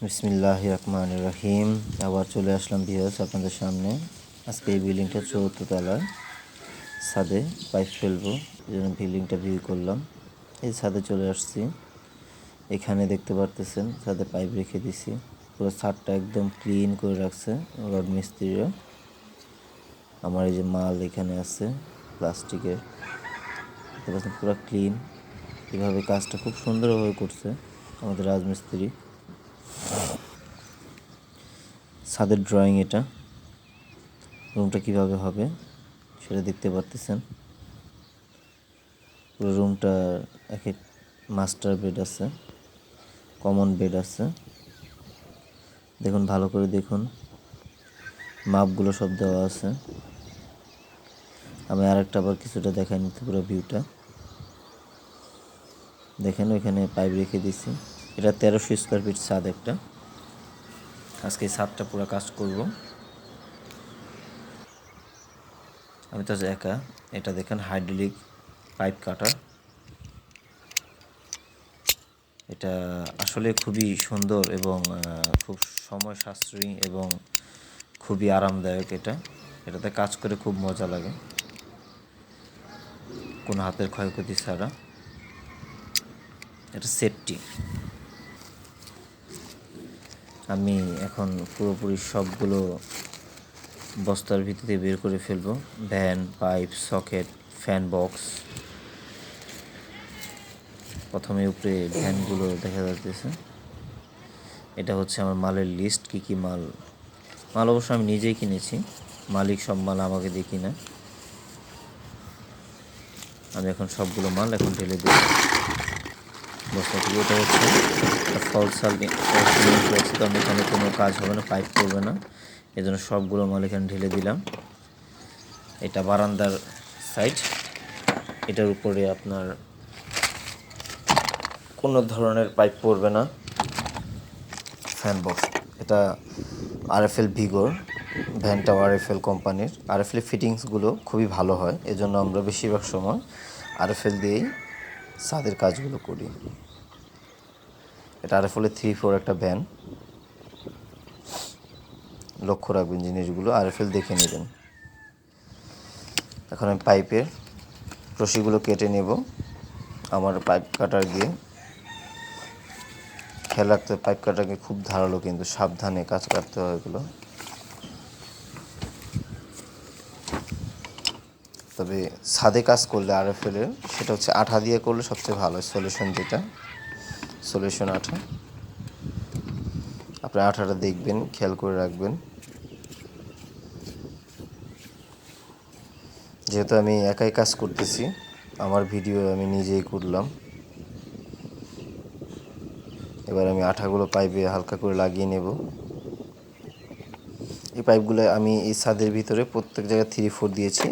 বিসমিল্লাহির রহমানির রহিম। আবার চলে আসলাম ভিউয়ার্স আপনাদের সামনে। আজকে এই বিল্ডিংটা 4th তলায়, ছাদে পাইপ ফেলবো, এই জন্য বিল্ডিংটা ভিউ করলাম। এই ছাদে চলে আসছি। এখানে দেখতে পারতেছেন ছাদে পাইপ রেখে দিছি। পুরো ছাদটা একদম ক্লিন করে রাখছে রড মিস্ত্রিরা। আমার এই যে মাল এখানে আছে প্লাস্টিকের, দেখতে পাচ্ছেন পুরো ক্লিন। এভাবে কাজটা খুব সুন্দরভাবে করছে আমাদের রাজমিস্ত্রি। ছাদের ড্রয়িং এটা। রুমটা কিভাবে হবে সেটা দেখতে পারতেছেন। পুরো রুমটা এক এক মাস্টার বেড আছে, কমন বেড আছে। দেখুন, ভালো করে দেখুন, মাপগুলো সব দেওয়া আছে। আমি আরেকটা আবার কিছুটা দেখাই নিতে, পুরো ভিউটা দেখেন। ওইখানে পাইপ রেখে দিছি। এটা 1300 স্কোয়ার ফিট ছাদ একটা। আজকে এই ছাদটা পুরো কাজ করব আমি তো একা। এটা দেখেন হাইড্রোলিক পাইপ কাটার। এটা আসলে খুবই সুন্দর এবং খুব সময় সাশ্রয়ী এবং খুবই আরামদায়ক। এটাতে কাজ করে খুব মজা লাগে, কোনো হাতের ক্ষয়ক্ষতি ছাড়া। এটা সেফটি। আমি এখন পুরোপুরি সবগুলো বস্তার ভিতরে বের করে ফেলবো। Van, pipe, socket, fan box. প্রথমে উপরে ভ্যানগুলো দেখা যাচ্ছে। এটা হচ্ছে আমার মালের লিস্ট, কি কি মাল। মাল অবশ্য আমি নিজেই কিনেছি, মালিক সব মাল আমাকে দিয়ে কিনা। আমি এখন সবগুলো মাল এখন ঢেলে দিই বস্তা থেকে। এটা হচ্ছে ফলস সিলিং বক্স, কারণ এখানে কোনো কাজ হবে না, পাইপ করবে না, এই জন্য সবগুলো মাল এখানে ঢেলে দিলাম। এটা বারান্দার সাইড। এটার উপরে আপনার কোনো ধরনের পাইপ পড়বে না। ফ্যান বক্স, এটা আরএফএল ভিগোর, ভ্যানটাও আরএফএল কোম্পানির। আরএফএল ফিটিংসগুলো খুবই ভালো হয়, এজন্য আমরা বেশিরভাগ সময় আরএফএল দিয়েই ছাদের কাজগুলো করি। এটা আরএফএলের 3-4 একটা ভ্যান। লক্ষ্য রাখবেন জিনিসগুলো, আরএফএল দেখে নেবেন। এখন আমি পাইপের রশিগুলো কেটে নেব আমার পাইপ কাটার দিয়ে। খেয়াল রাখতে হবে পাইপ কাটাকে খুব ধারালো, কিন্তু সাবধানে কাজ করতে হয় এগুলো। তবে ছাদে কাজ করলে আরএফএলের, সেটা হচ্ছে আঠা দিয়ে করলে সবচেয়ে ভালো সলিউশন, যেটা সলিউশন আঠা। আপনি আঠাটা দেখবেন, খেয়াল করে রাখবেন। যেহেতু আমি একাই কাজ করতেছি, আমার ভিডিও আমি নিজেই করলাম। এবার আমি আঠাগুলো পাইপে হালকা করে লাগিয়ে নেব। এই পাইপগুলো আমি এই ছাদের ভিতরে প্রত্যেক জায়গায় 3-4 দিয়েছি।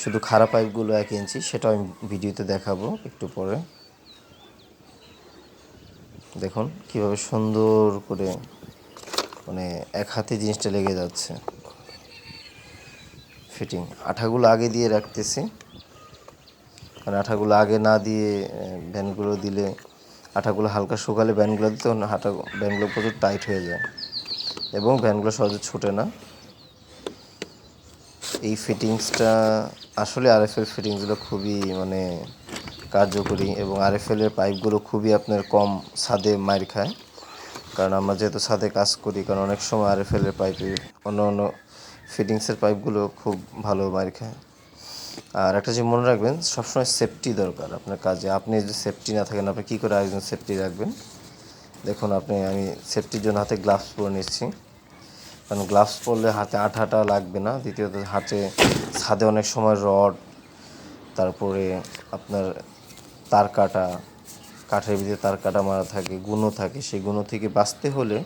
শুধু খারাপ পাইপগুলো 1 ইঞ্চি, সেটা আমি ভিডিওতে দেখাবো একটু পরে। দেখুন কিভাবে সুন্দর করে, মানে এক হাতে জিনিসটা লেগে যাচ্ছে। ফিটিং আঠাগুলো আগে দিয়ে রাখতেছি, কারণ আঠাগুলো আগে না দিয়ে ভ্যানগুলো দিলে, আঠাগুলো হালকা শুকালে ভ্যানগুলো দিতে ভ্যানগুলো প্রচুর টাইট হয়ে যায় এবং ভ্যানগুলো সহজে ছোটে না। এই ফিটিংসটা আসলে আরএফএল ফিটিংসগুলো খুবই মানে কার্যকরী, এবং আরএফএলের পাইপগুলো খুবই আপনার কম ছাদে মাইর খায়। কারণ আমরা যেহেতু ছাদে কাজ করি, কারণ অনেক সময় আরএফএলের পাইপে অন্য অন্য ফিটিংসের পাইপগুলো খুব ভালো মাইর খায়। আর একটা যে মনে রাখবেন, সবসময় সেফটি দরকার আপনার কাজে। আপনি যদি সেফটি না থাকেন, আপনি কী করে আরেকজন সেফটি রাখবেন? দেখুন, আমি সেফটির জন্য হাতে গ্লাভস পরে নিচ্ছি, কারণ গ্লাভস পরলে হাতে আঠাটা লাগবে না। দ্বিতীয়ত হাতে ছাদে অনেক সময় রড, তারপরে আপনার তার কাটা, কাঠের ভিতরে তার কাটা মারা থাকে, গুণো থাকে। সেই গুণো থেকে বাঁচতে হলে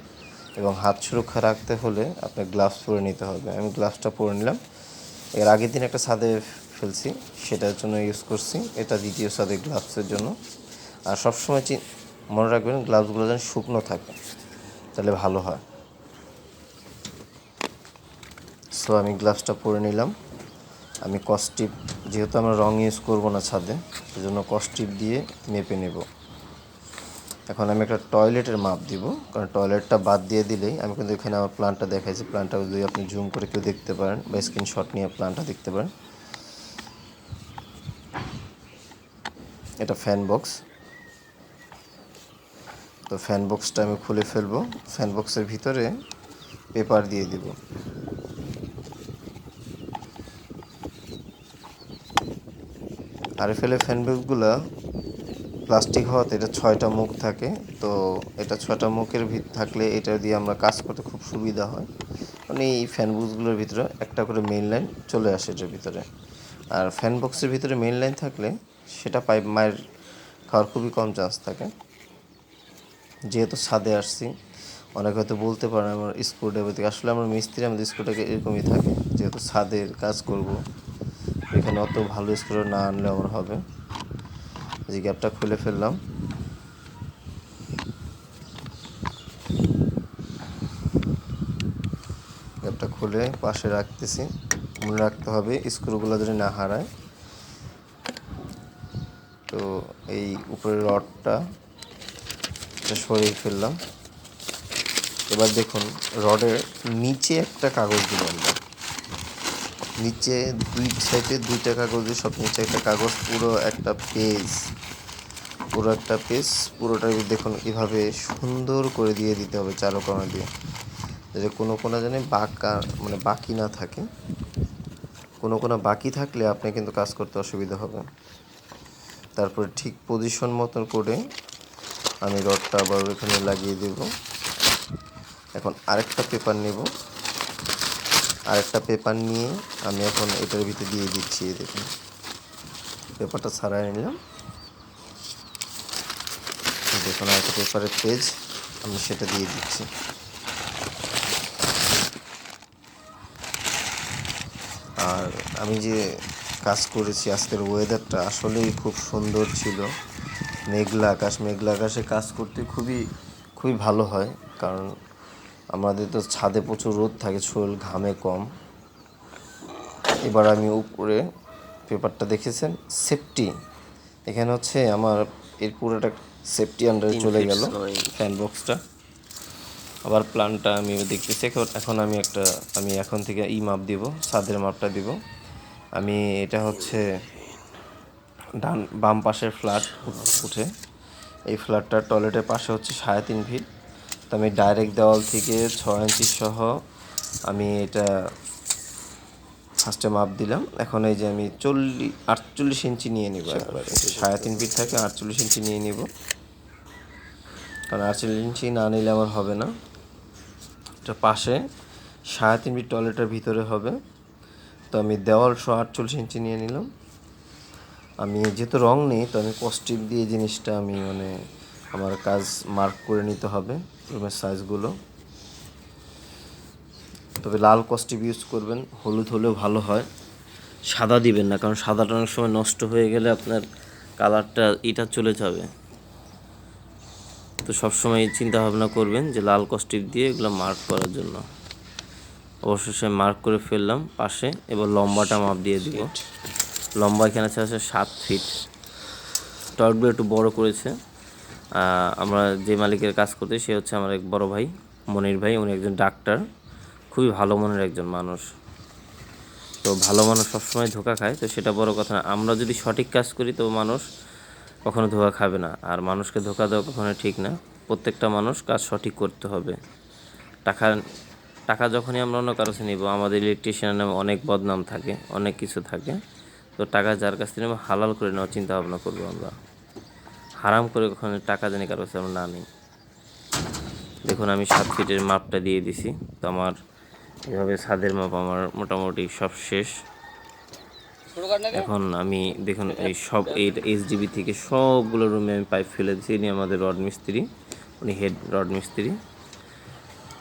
এবং হাত সুরক্ষা রাখতে হলে আপনার গ্লাভস পরে নিতে হবে। আমি গ্লাভসটা পরে নিলাম। এর আগের দিন একটা ছাদে ফেলছি, সেটার জন্য ইউজ করছি। এটা দ্বিতীয় ছাদে গ্লাভসের জন্য। আর সবসময় মনে রাখবেন গ্লাভসগুলো যেন শুকনো থাকে, তাহলে ভালো হয়। সো আমি গ্লাভসটা পরে নিলাম। আমি কস্টিপ, যেহেতু আমরা রং ইউজ করব না ছাদে, সেজন্য কস্টিপ দিয়ে মেপে নেব। এখন আমি একটা টয়লেটের মাপ দিব, কারণ টয়লেটটা বাদ দিয়ে দিলেই আমি কিন্তু এখানে আমার প্ল্যানটা দেখাইছি। প্ল্যানটা যদি আপনি জুম করে কেউ দেখতে পারেন বা স্ক্রিনশট নিয়ে প্ল্যানটা দেখতে পারেন। এটা ফ্যান বক্স। তো ফ্যান বক্সটা আমি খুলে ফেলবো। ফ্যান বক্সের ভিতরে পেপার দিয়ে দিব। আরএফএলের ফ্যান বক্সগুলো প্লাস্টিক হওয়াতে এটা 6টা মুখ থাকে। তো এটা 6টা মুখের থাকলে এটা দিয়ে আমরা কাজ করতে খুব সুবিধা হয়। মানে এই ফ্যান বক্সগুলোর ভিতরে একটা করে মেইন লাইন চলে আসে এটার ভিতরে। আর ফ্যান বক্সের ভিতরে মেইন লাইন থাকলে সেটা পাইপ মায়ের খাওয়ার খুবই কম চান্স থাকে। যেহেতু ছাদে আসছি, অনেকে হয়তো বলতে পারেন আমার স্ক্রুড্রাইভার থেকে, আসলে আমার মিস্ত্রি আমাদের স্ক্রুটাকে এরকমই থাকে। যেহেতু ছাদের কাজ করব, এখানে অত ভালো স্ক্রুড্রাইভার না আনলে আমার হবে। যে গ্যাপটা খুলে ফেললাম। গ্যাপটা খুলে পাশে রাখতেছি। মনে রাখতে হবে স্ক্রুগুলো যদি না হারায়। তো এই উপরের রডটা সরিয়ে ফেললাম। এবার দেখুন রডের নিচে একটা কাগজ দিব আমরা। নিচে দুই সাইডে 2টা কাগজ দিয়ে, সব নিচে একটা কাগজ, পুরো একটা পেজ, পুরোটা দেখুন এভাবে সুন্দর করে দিয়ে দিতে হবে চারকোনা দিয়ে, যাতে কোনো কোনা যেন বাকি না থাকে। কোনো বাকি থাকলে আপনি কিন্তু কাজ করতে অসুবিধা হবে। তারপরে ঠিক পজিশন মতন করে আমি রডটা আবার এখানে লাগিয়ে দেব। এখন আরেকটা পেপার নেব। আরেকটা পেপার নিয়ে আমি এখন এটার ভিতরে দিয়ে দিচ্ছি। দেখুন পেপারটা ছাড়াই নিলাম। দেখুন আরেকটা পেপারের পেজ আমি সেটা দিয়ে দিচ্ছি। আর আমি যে কাজ করেছি, আজকের ওয়েদারটা আসলেই খুব সুন্দর ছিল। মেঘলা আকাশে কাজ করতে খুবই খুবই ভালো হয়, কারণ আমাদের তো ছাদে প্রচুর রোদ থাকে, শরীর ঘামে কম। এবার আমি উপরে পেপারটা দেখেছেন সেফটি, এখানে হচ্ছে আমার এর পুরোটা সেফটি আন্ডারে চলে গেল ফ্যান বক্সটা। আবার প্ল্যানটা আমি দেখতেছি। এখন আমি এখন থেকে মাপ দিব, ছাদের মাপটা দিব। আমি এটা হচ্ছে বাম পাশের ফ্ল্যাট উঠে, এই ফ্ল্যাটটার টয়লেটের পাশে হচ্ছে 3.5 ফিট। তো আমি ডাইরেক্ট দেওয়াল থেকে 6 ইঞ্চি সহ আমি এটা ফার্স্টে মাপ দিলাম। এখন এই যে আমি 48 ইঞ্চি নিয়ে নিব। 3.5 ফিট থাকে, 48 ইঞ্চি নিয়ে নিব, কারণ 48 ইঞ্চি না নিলে আমার হবে না। এটা পাশে 3.5 ফিট টয়লেটের ভিতরে হবে। তো আমি দেওয়াল 48 ইঞ্চি নিয়ে নিলাম। আমি যেহেতু রং নেই, তো আমি কস্টিপ দিয়ে জিনিসটা আমি আমার কাজ মার্ক করে নিতে হবে রুমের সাইজগুলো। তবে লাল কস্টিপ ইউজ করবেন, হলুদ হলেও ভালো হয়। সাদা দিবেন না, কারণ সাদাটা অনেক সময় নষ্ট হয়ে গেলে আপনার কালারটা চলে যাবে। তো সবসময় চিন্তা ভাবনা করবেন যে লাল কস্টিপ দিয়ে এগুলো মার্ক করার জন্য। অবশেষে মার্ক করে ফেললাম পাশে। এবার লম্বাটা মাপ দিয়ে দিব। লম্বা এখানে আছে 7 ফিট। টয়লেটগুলো একটু বড় করেছে। আমরা যে মালিকের কাজ করতে, সে হচ্ছে আমার এক বড় ভাই, মনির ভাই। উনি একজন ডাক্তার, খুবই ভালো মনের একজন মানুষ। তো ভালো মানুষ সবসময় ধোঁকা খায়, তো সেটা বড় কথা না। আমরা যদি সঠিক কাজ করি তো মানুষ কখনো ধোঁকা খাবে না। আর মানুষকে ধোঁকা দেওয়া কখনো ঠিক না। প্রত্যেকটা মানুষ কাজ সঠিক করতে হবে। টাকা যখনই আমরা অন্য কারো কাছে নিব, আমাদের ইলেকট্রিশিয়ানের নামে অনেক বদনাম থাকে, অনেক কিছু থাকে। তো টাকা যার কাছ থেকে নেব হালাল করে নেওয়ার চিন্তা ভাবনা করবো আমরা। হারাম করে কখনো টাকা জানি কারো কাছে আমরা না নিই। দেখুন আমি 7 ফিটের মাপটা দিয়ে দিছি। তো আমার এভাবে ছাদের মাপ আমার মোটামুটি সব শেষ। এখন আমি দেখুন এই এইচডিবি থেকে সবগুলো রুমে আমি পাইপ ফেলে দিচ্ছি। ইনি আমাদের রড মিস্ত্রি, উনি হেড রড মিস্ত্রি।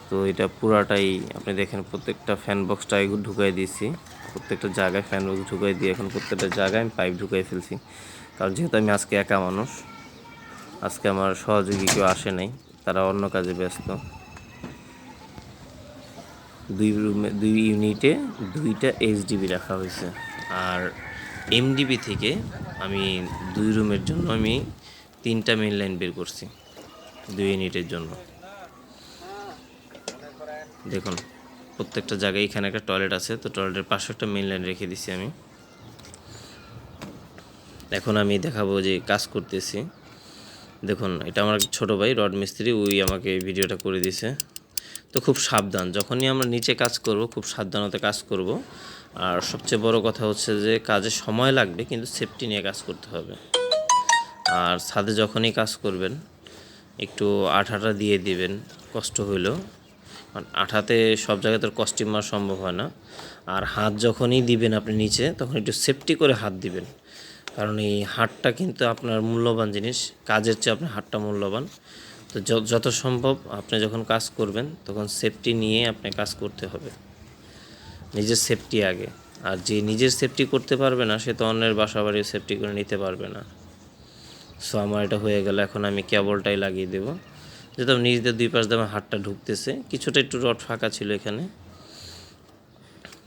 তো এটা পুরাটাই আপনি দেখেন, প্রত্যেকটা ফ্যান বক্সটাই ঢুকাই দিয়েছি। প্রত্যেকটা জায়গায় ফ্যান বক্স ঢুকাই দিয়ে এখন প্রত্যেকটা জায়গায় আমি পাইপ ঢুকাই ফেলছি। কারণ যেহেতু আমি আজকে একা মানুষ, আজকে আমার সহযোগী কেউ আসে নাই, তারা অন্য কাজে ব্যস্ত। 2 ইউনিটে 2টা এইচডিবি রাখা হয়েছে। আর এমডিবি থেকে আমি 2 রুমের জন্য আমি 3টা মেইন লাইন বের করছি। 2 ইউনিটের জন্য। দেখুন প্রত্যেকটা জায়গায় এখানে একটা টয়লেট আছে, তো টয়লেটের পাশে একটা মেইন লাইন রেখে দিছি আমি। এখন আমি দেখাবো যে কাজ করতেছি। দেখুন এটা আমার ছোট ভাই রড মিস্ত্রি, ওই আমাকে ভিডিওটা করে দিয়েছে। তো খুব সাবধান, যখনই আমরা নিচে কাজ করব খুব সাবধানতা কাজ করব। আর সবচেয়ে বড় কথা হচ্ছে যে কাজে সময় লাগবে কিন্তু সেফটি নিয়ে কাজ করতে হবে। আর ছাদে যখনই কাজ করবেন একটু আঠাটা দিয়ে দিবেন, কষ্ট হইলেও, কারণ আঠাতে সব জায়গায় তো কস্টিউম মারা সম্ভব হয় না। আর হাত যখনই দিবেন আপনি নিচে, তখন একটু সেফটি করে হাত দিবেন, কারণ এই হাতটা কিন্তু আপনার মূল্যবান জিনিস, কাজের চেয়ে আপনার হাতটা মূল্যবান। তো যত সম্ভব আপনি যখন কাজ করবেন তখন সেফটি নিয়ে আপনি কাজ করতে হবে, নিজের সেফটি আগে। আর যে নিজের সেফটি করতে পারবে না সে তো অন্যের বাসা বাড়ি সেফটি করে নিতে পারবে না। সো আমার এটা হয়ে গেল, এখন আমি কেবলটাই লাগিয়ে দেবো। যেহেতু নিজেদের 2 পাশ দিয়ে আমার হাতটা ঢুকতেছে, কিছুটা একটু রড ফাঁকা ছিল এখানে,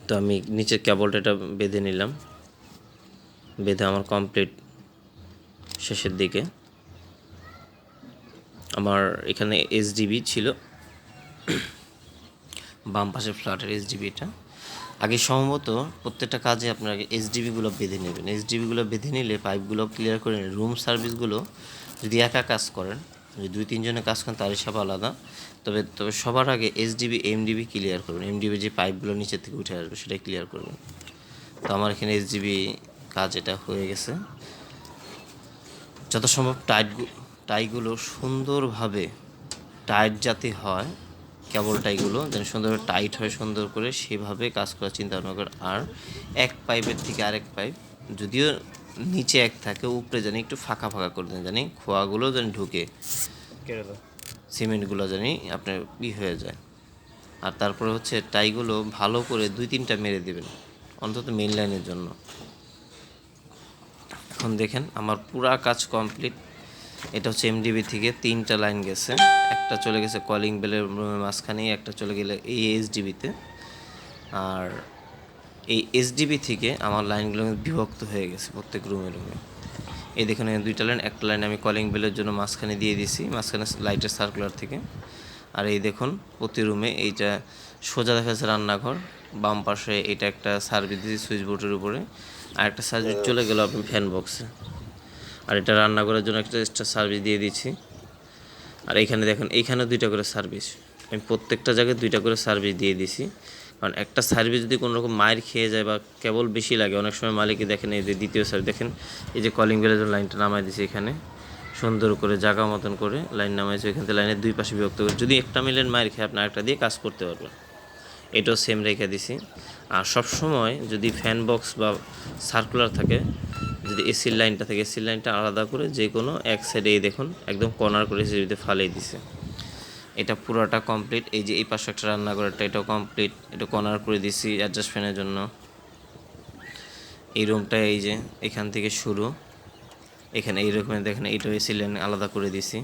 তো আমি নিচের কেবলটা এটা বেঁধে নিলাম। বেঁধে আমার কমপ্লিট শেষের দিকে। আমার এখানে এসডিবি ছিল, বাম পাশের ফ্ল্যাটের এসডিবিটা। আগে সম্ভবত প্রত্যেকটা কাজে আপনার আগে এসডিবিগুলো বেঁধে নেবেন। এসডিবিগুলো বেঁধে নিলে পাইপগুলো ক্লিয়ার করে নেবেন। রুম সার্ভিসগুলো যদি একা কাজ করেন, যদি 2-3 জনে কাজ করেন তার হিসাব আলাদা। তবে সবার আগে এসডিবি এমডিবি ক্লিয়ার করবেন। এমডিবি যে পাইপগুলো নিচের থেকে উঠে আসবে সেটাই ক্লিয়ার করবেন। তো আমার এখানে এসডিবি কাজ এটা হয়ে গেছে। যত সম্ভব টাইগুলো সুন্দরভাবে টাইট যাতে হয়, কেবল টাইগুলো যেন সুন্দরভাবে টাইট হয়, সুন্দর করে সেভাবে কাজ করার চিন্তা ভাবনা করে। আর এক পাইপের থেকে আরেক পাইপ যদিও নিচে এক থাকে, উপরে জানি একটু ফাঁকা ফাঁকা করে দেন, জানি খোয়াগুলো যেন ঢুকে, সিমেন্টগুলো জানি আপনার হয়ে যায়। আর তারপরে হচ্ছে টাইগুলো ভালো করে 2-3টা মেরে দেবেন, অন্তত মেইন লাইনের জন্য। এখন দেখেন আমার পুরা কাজ কমপ্লিট। এটা হচ্ছে এমডিবি থেকে 3টা লাইন গেছে, একটা চলে গেছে কলিং বেলের মাঝখানে, একটা চলে গেলে এই এসডিবিতে। আর এই এসডিবি থেকে আমার লাইনগুলো বিভক্ত হয়ে গেছে প্রত্যেক রুমে রুমে। এই দেখুন 2টা লাইন, একটা লাইন আমি কলিং বেলের জন্য মাঝখানে দিয়ে দিছি, মাঝখানে লাইটের সার্কুলার থেকে। আর এই দেখুন প্রতি রুমে এইটা সোজা দেখা যাচ্ছে রান্নাঘর, বাম পাশে এটা একটা সার্ভিস দিয়েছি সুইচ বোর্ডের উপরে, আর একটা সার্ভিস চলে গেল আপনি ফ্যান বক্সে। আর এটা রান্নাঘরের জন্য একটা এক্সট্রা সার্ভিস দিয়ে দিচ্ছি। আর এইখানে দেখুন এইখানে 2টা করে সার্ভিস, আমি প্রত্যেকটা জায়গায় 2টা করে সার্ভিস দিয়ে দিছি। কারণ একটা সার্ভিস যদি কোনো রকম মায়ের খেয়ে যায় বা কেবল বেশি লাগে, অনেক সময় মালিকই দেখেন এই যে দ্বিতীয় সার্ভিস দেখেন, এই যে কলিং বেলের জন্য লাইনটা নামাই দিছি, এখানে সুন্দর করে জায়গা মতন করে লাইন নামাইছে, এখান থেকে লাইনের 2 পাশে বিভক্ত করে যদি একটা মিলেন মায়ের খেয়ে আপনি একটা দিয়ে কাজ করতে পারবেন। এটাও সেম রেখে দিছি। আর সবসময় যদি ফ্যান বক্স বা সার্কুলার থাকে, যদি এসির লাইনটা থাকে, এসির লাইনটা আলাদা করে যে কোনো এক সাইডে দেখুন একদম কর্নার করে এসিতে ফালিয়ে দিছে। এটা পুরোটা কমপ্লিট। এই যে এই পাশে একটা রান্নাঘরটা এটাও কমপ্লিট, এটা কর্নার করে দিছি অ্যাডজাস্ট ফ্যানের জন্য। এই রুমটা এই যে এখান থেকে শুরু, এখানে এইরকম দেখেন এইটাও এসি লাইন আলাদা করে দিছি।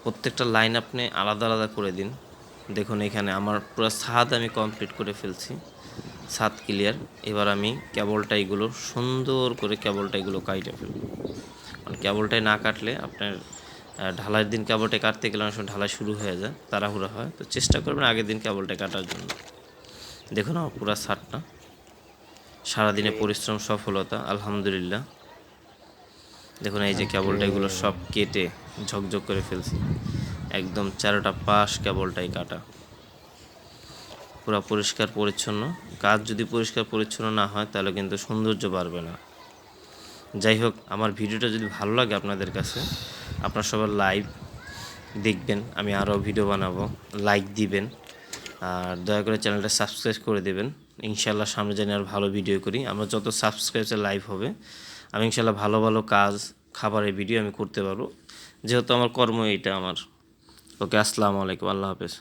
প্রত্যেকটা লাইন আপনি আলাদা আলাদা করে দিন। দেখুন এখানে আমার পুরো ছাদ আমি কমপ্লিট করে ফেলছি, ছাদ ক্লিয়ার। এবার আমি কেবলটাইগুলো সুন্দর করে কেবলটাইগুলো কাটে ফেলব, কারণ কেবলটাই না কাটলে আপনার ঢালাইয়ের দিন কেবলটাই কাটতে গেলে অনেক সময় ঢালাই শুরু হয়ে যায়, তাড়াহুড়া হয়। তো চেষ্টা করবেন আগের দিন কেবলটাই কাটার জন্য। দেখুন আমার পুরো ছাদটা, সারাদিনে পরিশ্রম সফলতা আলহামদুলিল্লাহ। দেখুন এই যে কেবলটাইগুলো সব কেটে ঝকঝক করে ফেলছি, একদম 4টা পাশ কেবলটাই কাটা, পুরো পরিষ্কার পরিচ্ছন্ন। কাজ যদি পরিষ্কার পরিচ্ছন্ন না হয় তাহলে কিন্তু সৌন্দর্য বাড়বে না। যাই হোক, আমার ভিডিওটা যদি ভালো লাগে আপনাদের কাছে, আপনারা সবাই লাইভ দেখবেন, আমি আরও ভিডিও বানাবো, লাইক দিবেন, আর দয়া করে চ্যানেলটা সাবস্ক্রাইব করে দেবেন। ইনশাল্লাহ সামনে জানি আর ভালো ভিডিও করি। আমরা যত সাবস্ক্রাইবার লাইভ হবে আমি ইনশাল্লাহ ভালো ভালো কাজ খাবারের ভিডিও আমি করতে পারবো, যেহেতু আমার কর্ম এইটা আমার। ওকে, আসসালামু আলাইকুম, আল্লাহ হাফেজ।